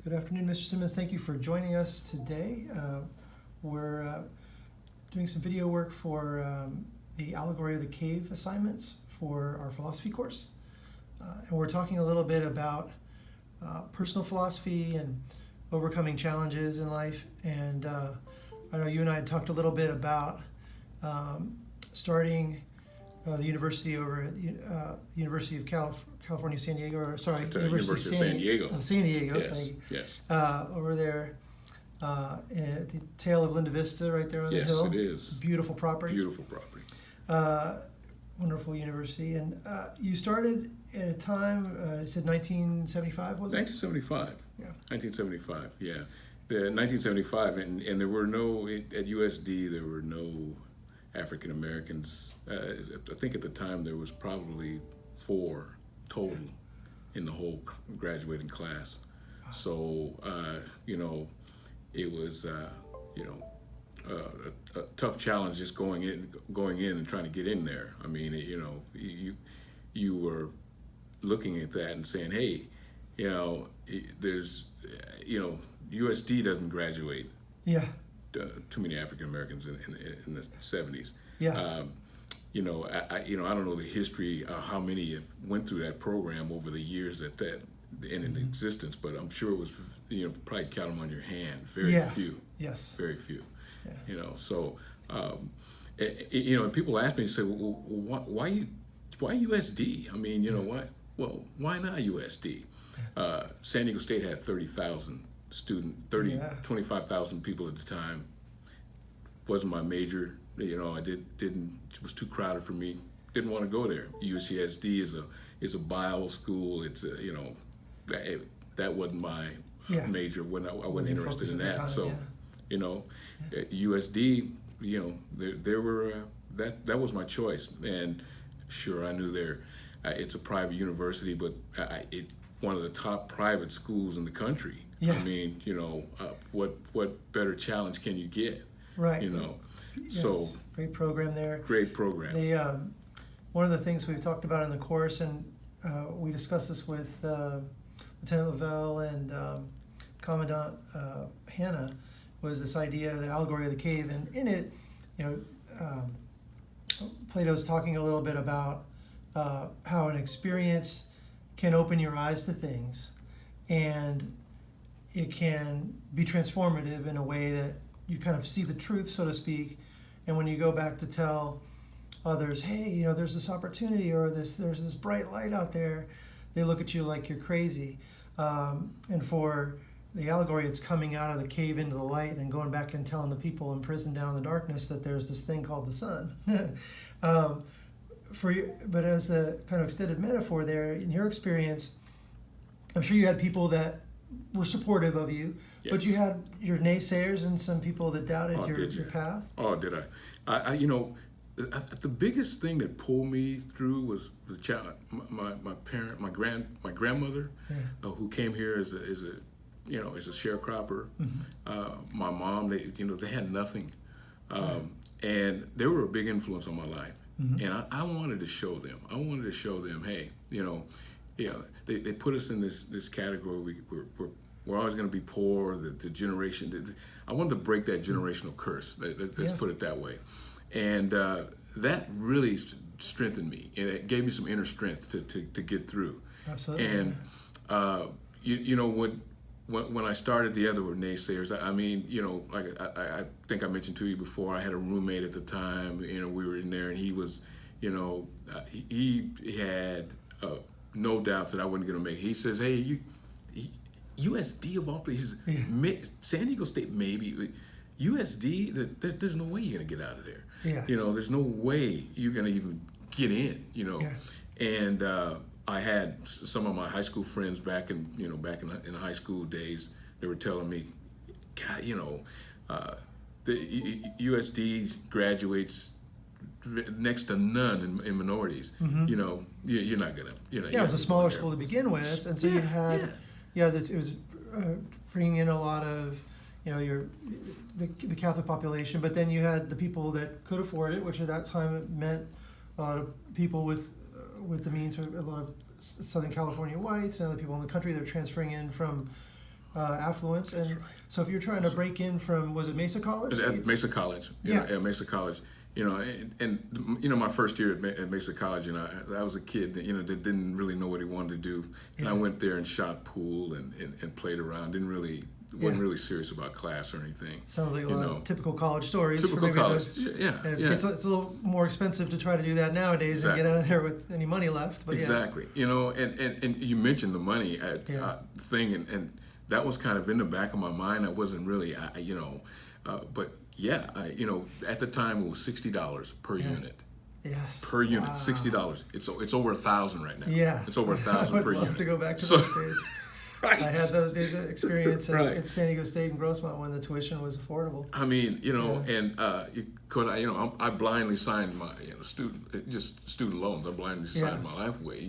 Good afternoon, Mr. Simmons. Thank you for joining us today. We're doing some video work for the Allegory of the Cave assignments for our philosophy course. And we're talking a little bit about personal philosophy and overcoming challenges in life. And I know you and I had talked a little bit about starting the university over at University of California, San Diego, or sorry, University of San Diego. San Diego, Yes, yes. over there at the tail of Linda Vista, right there on the hill. Yes, it is. Beautiful property. Beautiful property. Wonderful university. And you started at a time, you said 1975, was it? 1975. Yeah. 1975, yeah. 1975, and there were no, at USD, there were no African Americans. I think at the time there was probably 4 total in the whole graduating class. So, it was, a tough challenge just going in and trying to get in there. I mean, you were looking at that and saying, hey, there's, USD doesn't graduate. Yeah. Too many African Americans in the 70s. Yeah. I don't know the history, how many have went through that program over the years that in existence, but I'm sure it was, probably count them on your hand. Very few. Yes. Very few. Yeah. So, and people ask me, say, well, why USD? I mean, what? Well, why not USD? San Diego State had 30,000 25,000 people at the time. Wasn't my major. It was too crowded for me. Didn't want to go there. UCSD is a bio school. It's that wasn't my major. I wasn't interested in that. So, USD, there were that was my choice. And sure, I knew it's a private university, but it one of the top private schools in the country. Yeah. I mean, what better challenge can you get? Right. Yes. So great program there. Great program. One of the things we've talked about in the course, and we discussed this with Lieutenant Lavelle and Commandant Hannah, was this idea of the allegory of the cave. And in it, Plato's talking a little bit about how an experience can open your eyes to things, and it can be transformative in a way that you kind of see the truth, so to speak. And when you go back to tell others, hey, there's this opportunity, or there's this bright light out there, they look at you like you're crazy. And for the allegory, it's coming out of the cave into the light and then going back and telling the people in prison down in the darkness that there's this thing called the sun. But as the kind of extended metaphor there, in your experience, I'm sure you had people that were supportive of you, yes, but you had your naysayers and some people that doubted your path. Oh, did I? The biggest thing that pulled me through was the child. My parent, my grandmother, who came here as a sharecropper. Mm-hmm. My mom, they had nothing, and they were a big influence on my life. Mm-hmm. And I wanted to show them. Hey, they put us in this category. We're always going to be poor. The generation. I wanted to break that generational curse. Let's put it that way. And that really strengthened me, and it gave me some inner strength to get through. Absolutely. And when I started, the other were naysayers. Like I think I mentioned to you before, I had a roommate at the time. We were in there, and he was, he had no doubts that I wasn't going to make it. He says, hey, USD of all places, San Diego State maybe. USD, there's no way you're going to get out of there. Yeah. There's no way you're going to even get in, Yeah. And I had some of my high school friends back in high school days. They were telling me, God, the USD graduates next to none in minorities. Mm-hmm. You're not gonna. It was a smaller school to begin with, and so you had, it was bringing in a lot of, the Catholic population, but then you had the people that could afford it, which at that time it meant a lot of people with the means, a lot of Southern California whites and other people in the country that are transferring in from affluence. And so if you're trying to break in from, was it Mesa College? At Mesa College. Yeah. At Mesa College. And my first year at Mesa College, I was a kid that, that didn't really know what he wanted to do. And I went there and shot pool and played around. Wasn't really serious about class or anything. Sounds like a lot of typical college stories. Typical college, It's a little more expensive to try to do that nowadays and get out of there with any money left. But exactly. And you mentioned the money thing, and that was kind of in the back of my mind. I wasn't really, but at the time it was $60 per unit. Yes. Per unit, $60. It's over $1,000 right now. Yeah. It's over $1,000 per unit. I would love to go back to those days. Right. I had those days of experience at San Diego State and Grossmont when the tuition was affordable. I mean, and I blindly signed my student loans. I blindly signed my life away.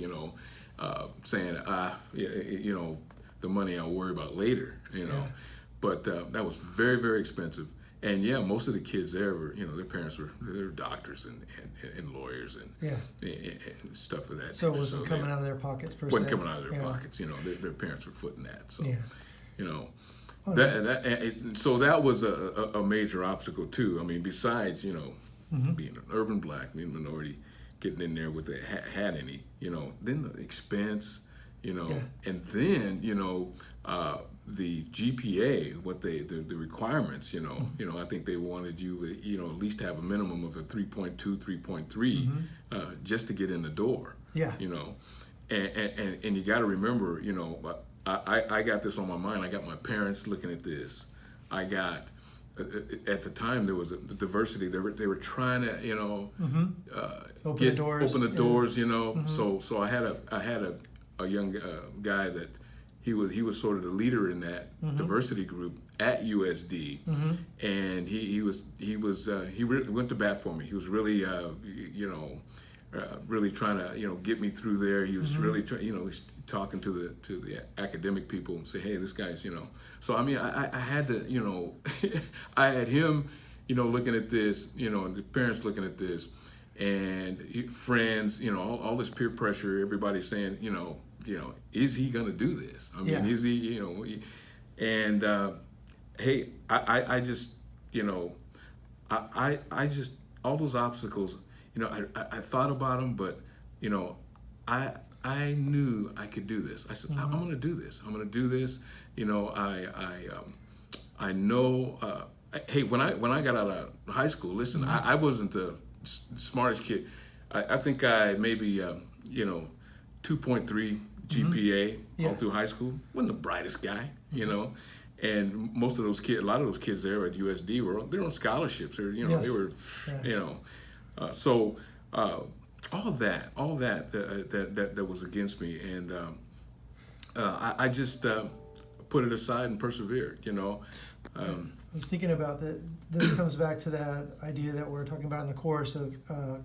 Saying the money I'll worry about later. But that was very, very expensive. And most of the kids there were, their parents were doctors and lawyers and stuff of that. So it wasn't coming out of their pockets per se. Wasn't coming out of their pockets. Their parents were footing that. So, so that was a major obstacle too. I mean, besides being an urban black, being a minority, getting in there with had any, then the expense, and then the GPA, what the requirements, I think they wanted you, at least have a minimum of a 3.2, 3.3, just to get in the door. Yeah. And you got to remember, I got this on my mind. I got my parents looking at this. I got, at the time there was a diversity. They were trying to, open the doors. So I had a young guy that. He was sort of the leader in that diversity group at USD, and he really went to bat for me. He was really really trying to get me through there. He was really he's talking to the academic people and say, hey, this guy's So I mean, I had to I had him looking at this, and the parents looking at this, and friends, all this peer pressure. Everybody saying is he going to do this? I mean, is he, and hey, I just, I just, all those obstacles, I thought about them, but, I knew I could do this. I said, I'm going to do this. I'm going to do this. I know, hey, when I got out of high school, listen, I wasn't the smartest kid. I think I maybe, 2.3 GPA all through high school. Wasn't the brightest guy, and most of those kids, a lot of those kids there at USD they're on scholarships, or they were, so all that was against me, and I just put it aside and persevered. I was thinking about that. This comes back to that idea that we're talking about in the course of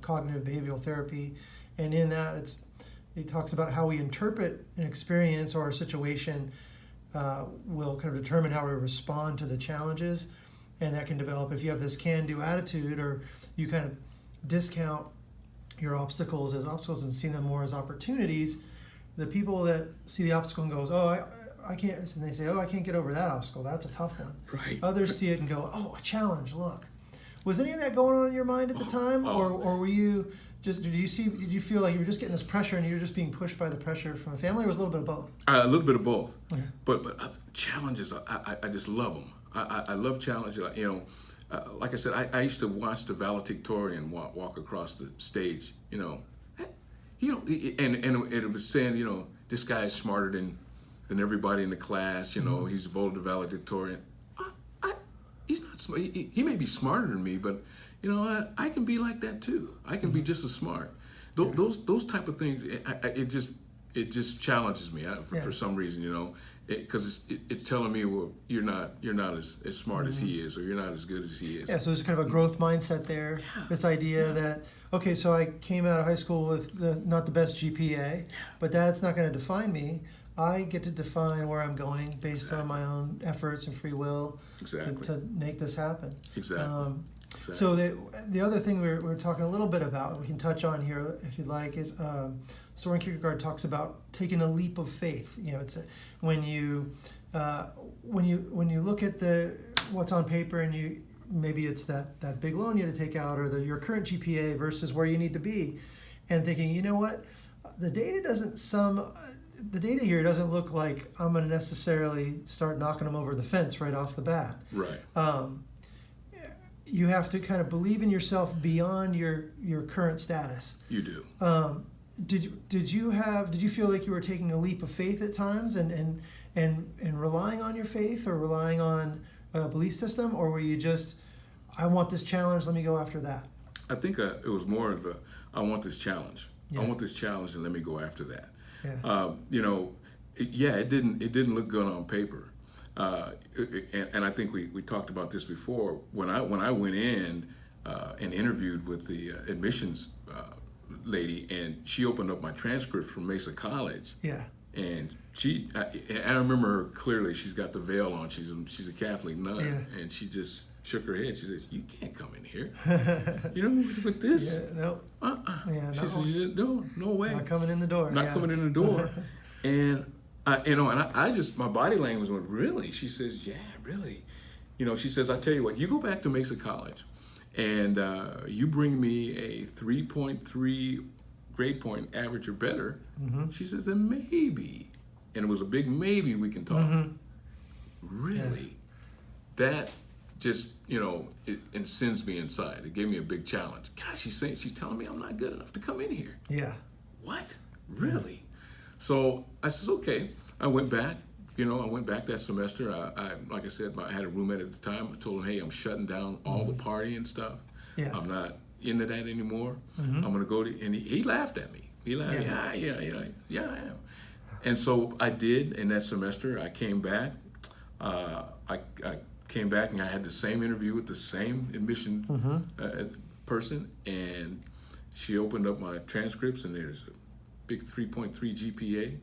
cognitive behavioral therapy, and in that it talks about how we interpret an experience or a situation will kind of determine how we respond to the challenges, and that can develop if you have this can-do attitude, or you kind of discount your obstacles as obstacles and see them more as opportunities. The people that see the obstacle and goes, I can't, and they say, I can't get over that obstacle. That's a tough one. Right. Others see it and go, a challenge. Look, was any of that going on in your mind at the time, or were you? Did you feel like you were just getting this pressure and you were just being pushed by the pressure from a family, or was it a little bit of both? A little bit of both. Okay. But challenges, I just love them. I love challenges. Like I said, I used to watch the valedictorian walk across the stage. And it was saying, this guy is smarter than everybody in the class. He's voted the valedictorian. He's not smart. He may be smarter than me, but you know what? I can be like that too. I can be just as smart. Those type of things. It just challenges me for some reason. Because it's telling me, well, you're not as smart as he is, or you're not as good as he is. Yeah. So there's kind of a growth mindset there. Yeah. This idea that so I came out of high school with not the best GPA, but that's not going to define me. I get to define where I'm going based on my own efforts and free will to make this happen. Exactly. Exactly. So the other thing we're talking a little bit about, we can touch on here if you'd like, is Soren Kierkegaard talks about taking a leap of faith. You know, when you look at what's on paper and maybe it's that big loan you had to take out, or your current GPA versus where you need to be, and thinking, you know what, the data here doesn't look like I'm going to necessarily start knocking them over the fence right off the bat. Right. You have to kind of believe in yourself beyond your current status. You do. Did you feel like you were taking a leap of faith at times and relying on your faith or relying on a belief system, or were you just, I want this challenge, let me go after that? I think it was more of I want this challenge. Yeah. I want this challenge, and let me go after that. Yeah. It didn't look good on paper, and I think we talked about this before. When I went in and interviewed with the admissions lady, and she opened up my transcript from Mesa College. Yeah. And I remember her clearly. She's got the veil on. She's a Catholic nun, Yeah. and she just shook her head. She says, "You can't come in here. With this. Yeah, no. Yeah, She says, no way. Not coming in the door. Not coming in the door." And I just, my body language went, "Really?" She says, "Yeah, really." She says, "I tell you what, you go back to Mesa College, and you bring me a 3.3 grade point average or better." Mm-hmm. She says, "Then maybe," and it was a big maybe, "we can talk." Mm-hmm. Really? Yeah. That just, it incensed me inside. It gave me a big challenge. God, she's telling me I'm not good enough to come in here. Yeah. What? Really? Yeah. So I says, okay. I went back. I went back that semester. I like I said, I had a roommate at the time. I told him, hey, I'm shutting down all the partying and stuff. Yeah. I'm not into that anymore. Mm-hmm. I'm going to go to, and he laughed at me. He laughed, yeah, I am. And so I did in that semester. I came back. I came back and I had the same interview with the same admission person, and she opened up my transcripts, and there's a big 3.3 GPA,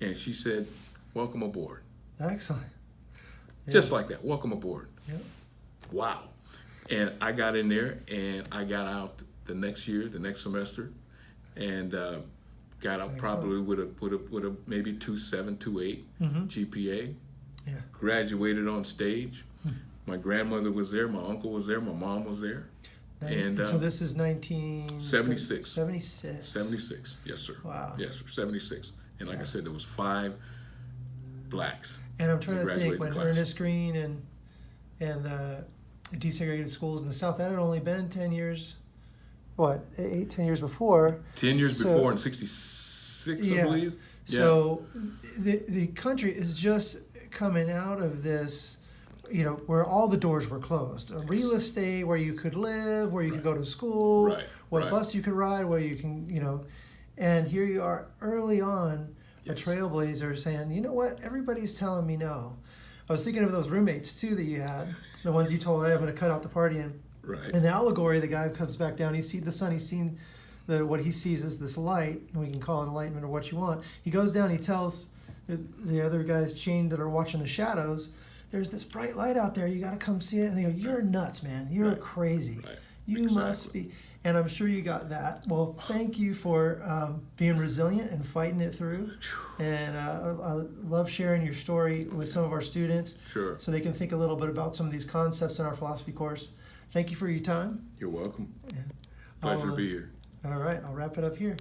and she said, "Welcome aboard." Excellent. Yeah. Just like that, welcome aboard. Yep. Wow. And I got in there, and I got out the next year, the next semester, and got out probably with a maybe 2.7, 2.8 GPA. Yeah. Graduated on stage. My grandmother was there, my uncle was there, my mom was there. And so this is 1976. 76. 76, yes sir. Wow. Yes sir, 76. And like I said, there was 5 blacks. And I'm trying to think, when class. Ernest Green and the desegregated schools in the South, that had only been 10 years, 10 years before. 10 years before in 66, I believe. Yeah. So the country is just coming out of this, where all the doors were closed. Real estate, where you could live, where you could go to school, what bus you could ride, where you can, and here you are early on, a trailblazer saying, you know what, everybody's telling me no. I was thinking of those roommates too that you had, the ones you told, hey, I'm going to cut out the partying. Right. In the allegory, the guy comes back down, he's seen the sun, he's seen what he sees as this light, and we can call it enlightenment or what you want. He goes down, he tells the other guys chained that are watching the shadows, there's this bright light out there, you got to come see it. And they go, you're nuts, man, you're crazy. Right. You must be. And I'm sure you got that. Well, thank you for being resilient and fighting it through. And I love sharing your story with some of our students. Sure. So they can think a little bit about some of these concepts in our philosophy course. Thank you for your time. You're welcome. And Pleasure to be here. All right, I'll wrap it up here.